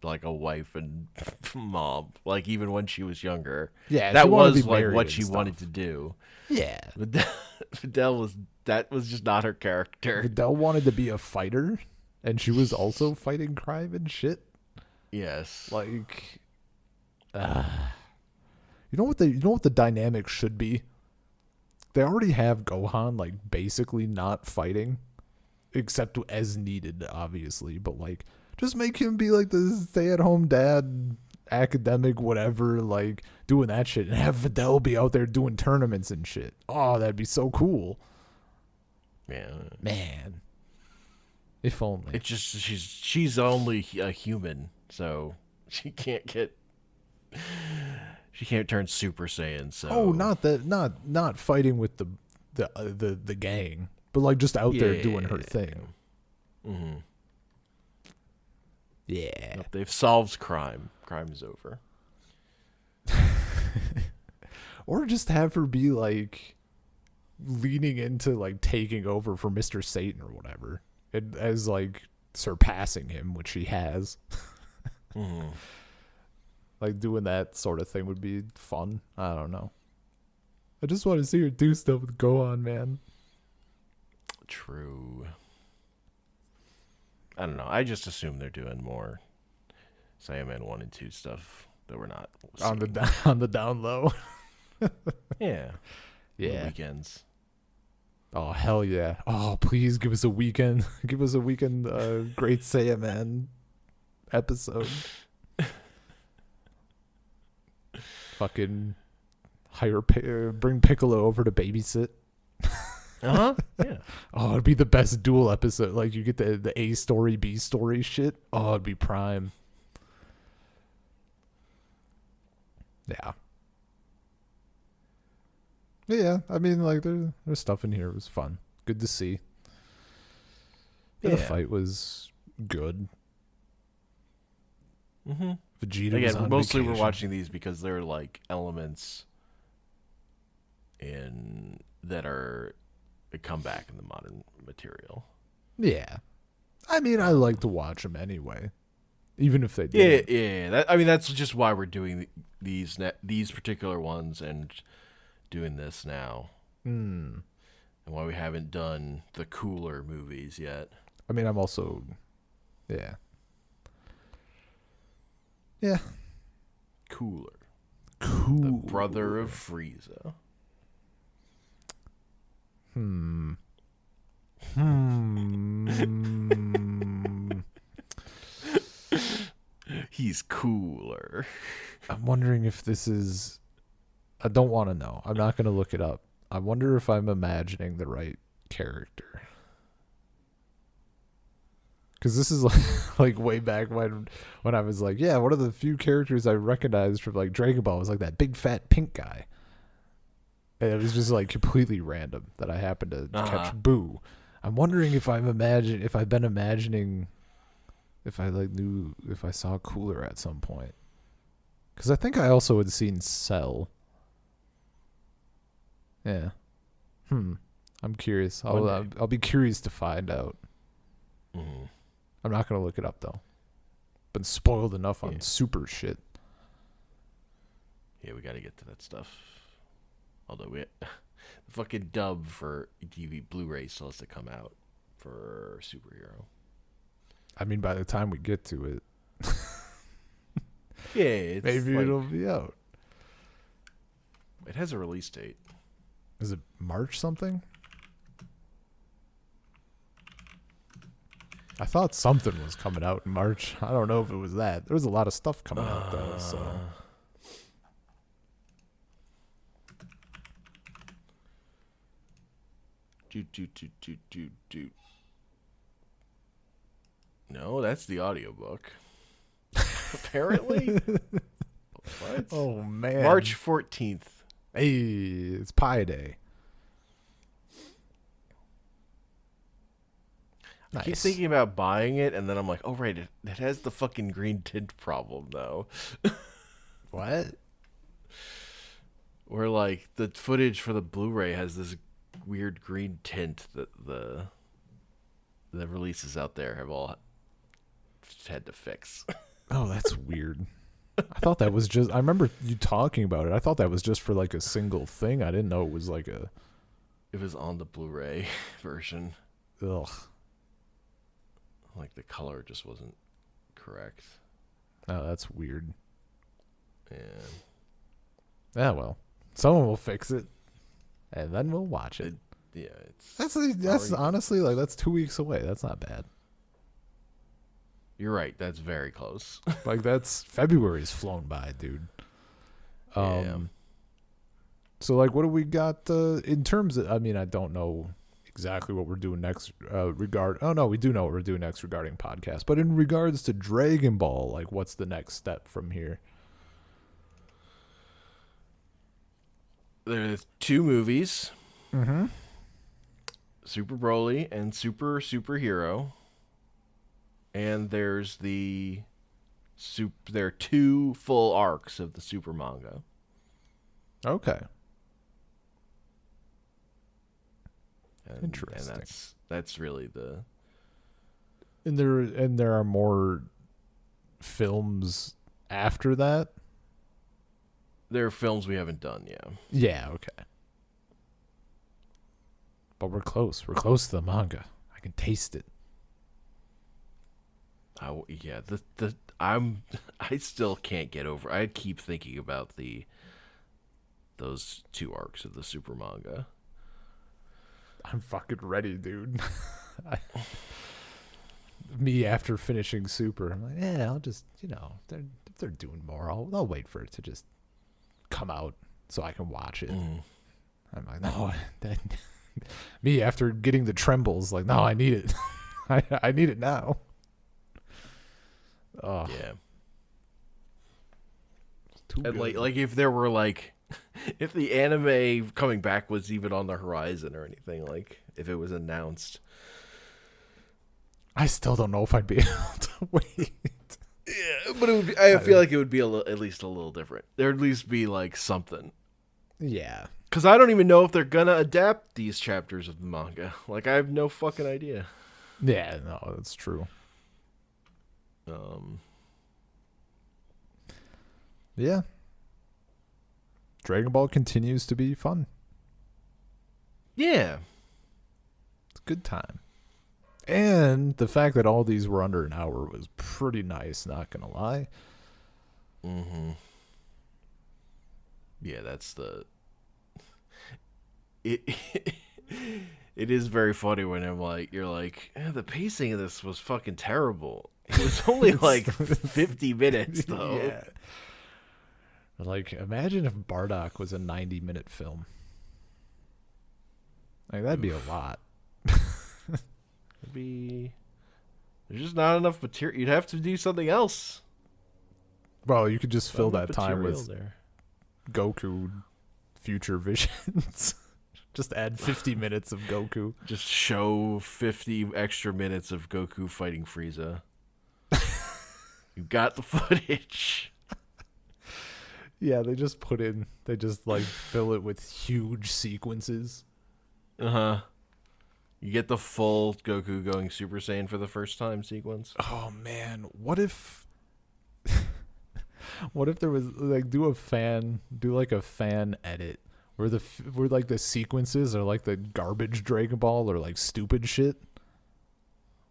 wife and mom. Like, even when she was younger.
Yeah,
that was, like, what she wanted to do.
Yeah.
But that was just not her character.
Videl wanted to be a fighter, and she was also fighting crime and shit.
Yes.
Like, you know what the dynamic should be? They already have Gohan like basically not fighting, except as needed, obviously. But like, just make him be like the stay-at-home dad, academic, whatever, like doing that shit, and have Videl be out there doing tournaments and shit. Oh, that'd be so cool.
Yeah.
Man. If only.
It's just she's only a human. So she can't turn Super Saiyan. So
not fighting with the gang, but like just out there doing her thing.
Mm-hmm.
Yeah,
nope, they've solved crime. Crime is over.
Or just have her be like leaning into like taking over for Mr. Satan or whatever, as like surpassing him, which she has. Like doing that sort of thing would be fun. I don't know. I just want to see her do stuff with Gohan, man.
True. I don't know. I just assume they're doing more Saiyaman 1 and 2 stuff that we're not
seeing. On the down low.
Yeah.
Yeah.
Weekends.
Oh hell yeah! Oh please give us a weekend. Give us a weekend. Great Saiyaman episode. Fucking bring Piccolo over to babysit.
Yeah.
Oh, it'd be the best dual episode. Like you get the A story, B story shit. Oh, it'd be prime. Yeah. Yeah, I mean, like there's stuff in here. It was fun. Good to see. Yeah. The fight was good.
Mm-hmm.
Vegeta was on
mostly
vacation.
We're watching these because they're like elements that come back in the modern material.
Yeah, I mean, I like to watch them anyway, even if they do.
Yeah. That's just why we're doing these particular ones and doing this now. and why we haven't done the cooler movies yet.
I mean, I'm also, yeah,
Cooler.
cool.
The brother of Frieza. He's cooler.
I'm wondering if this is. I don't want to know. I'm not going to look it up. I wonder if I'm imagining the right character. Because this is like way back when I was like, yeah, one of the few characters I recognized from like Dragon Ball was like that big fat pink guy. And it was just like completely random that I happened to catch Boo. I'm wondering if I've been imagining if I like knew if I saw Cooler at some point. Because I think I also had seen Cell. Yeah. I'm curious. I'll be curious to find out.
Mm-hmm.
I'm not gonna look it up though. Been spoiled enough on super shit.
Yeah, we got to get to that stuff. Although the fucking dub for TV Blu-ray still has to come out for Superhero.
I mean, by the time we get to it,
yeah,
maybe it'll be out.
It has a release date.
Is it March something? I thought something was coming out in March. I don't know if it was that. There was a lot of stuff coming out though. So
No, that's the audiobook. Apparently. What?
Oh man.
March 14th.
Hey, it's Pi Day.
I keep thinking about buying it, and then I'm like, oh, right, it has the fucking green tint problem, though.
What?
Where, like, the footage for the Blu-ray has this weird green tint that the releases out there have all had to fix.
Oh, that's weird. I thought that was just... I remember you talking about it. I thought that was just for, like, a single thing. I didn't know it was, like, a...
It was on the Blu-ray version.
Ugh.
Like, the color just wasn't correct.
Oh, that's weird.
Yeah.
Yeah, well. Someone will fix it. And then we'll watch it.
Yeah, it's...
That's honestly, like, that's 2 weeks away. That's not bad.
You're right. That's very close.
Like, that's... February's flown by, dude.
Yeah.
So, like, what do we got in terms of... I mean, I don't know exactly what we're doing next Oh, no, we do know what we're doing next regarding podcasts. But in regards to Dragon Ball, like, what's the next step from here?
There's 2 movies.
Mm-hmm.
Super Broly and Superhero. And there's there are 2 full arcs of the Super manga.
Okay.
Interesting. And that's really the...
And there are more films after that?
There are films we haven't done, yeah.
Yeah, okay. But we're close. We're close to the manga. I can taste it.
Yeah, I still can't get over. I keep thinking about those 2 arcs of the Super manga.
I'm fucking ready, dude. Me after finishing Super, I'm like, yeah, I'll just, if they're doing more, I'll wait for it to just come out so I can watch it. I'm like, no, me after getting the trembles, like, no, I need it. I need it now. Oh
yeah.
And
like if there were like, if the anime coming back was even on the horizon or anything, like if it was announced,
I still don't know if I'd be able to wait.
Yeah, but it would be, I feel like it would be at least a little different. There'd at least be like something.
Yeah.
Because I don't even know if they're gonna adapt these chapters of the manga. Like, I have no fucking idea.
Yeah, no, that's true. Yeah. Dragon Ball continues to be fun.
Yeah.
Good time. And the fact that all these were under an hour was pretty nice, not gonna lie.
Mm-hmm. Yeah, that's the... It it is very funny when you're like, the pacing of this was fucking terrible. It was only like 50 minutes, though.
Yeah. Like, imagine if Bardock was a 90-minute film. Like, that'd be a lot.
There's just not enough material. You'd have to do something else.
Well, you could just fill
Not
that time
material
with
there.
Goku future visions. Just add 50 minutes of Goku.
Just show 50 extra minutes of Goku fighting Frieza. You got the footage.
Yeah, they just like fill it with huge sequences.
Uh-huh. You get the full Goku going Super Saiyan for the first time sequence.
Oh man, what if there was like do like a fan edit where like the sequences are like the garbage Dragon Ball or like stupid shit.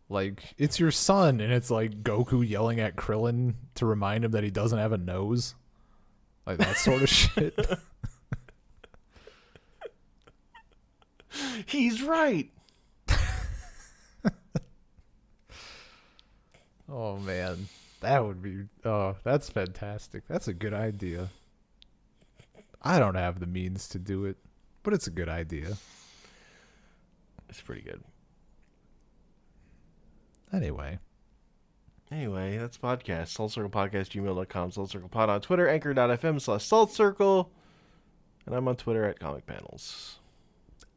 Like, it's your son, and it's like Goku yelling at Krillin to remind him that he doesn't have a nose. Like, that sort of shit.
He's right.
Oh, man. That would be... Oh, that's fantastic. That's a good idea. I don't have the means to do it, but it's a good idea.
It's pretty good.
Anyway,
that's podcast. SaltCirclePodcast@gmail.com. SaltCirclePod on Twitter. Anchor.fm/SaltCircle. And I'm on Twitter at Comic Panels.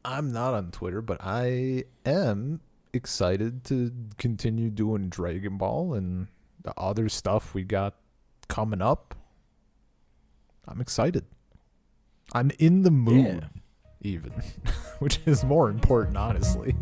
I'm not on Twitter, but I am excited to continue doing Dragon Ball and the other stuff we got coming up. I'm excited. I'm in the mood, even, which is more important, honestly.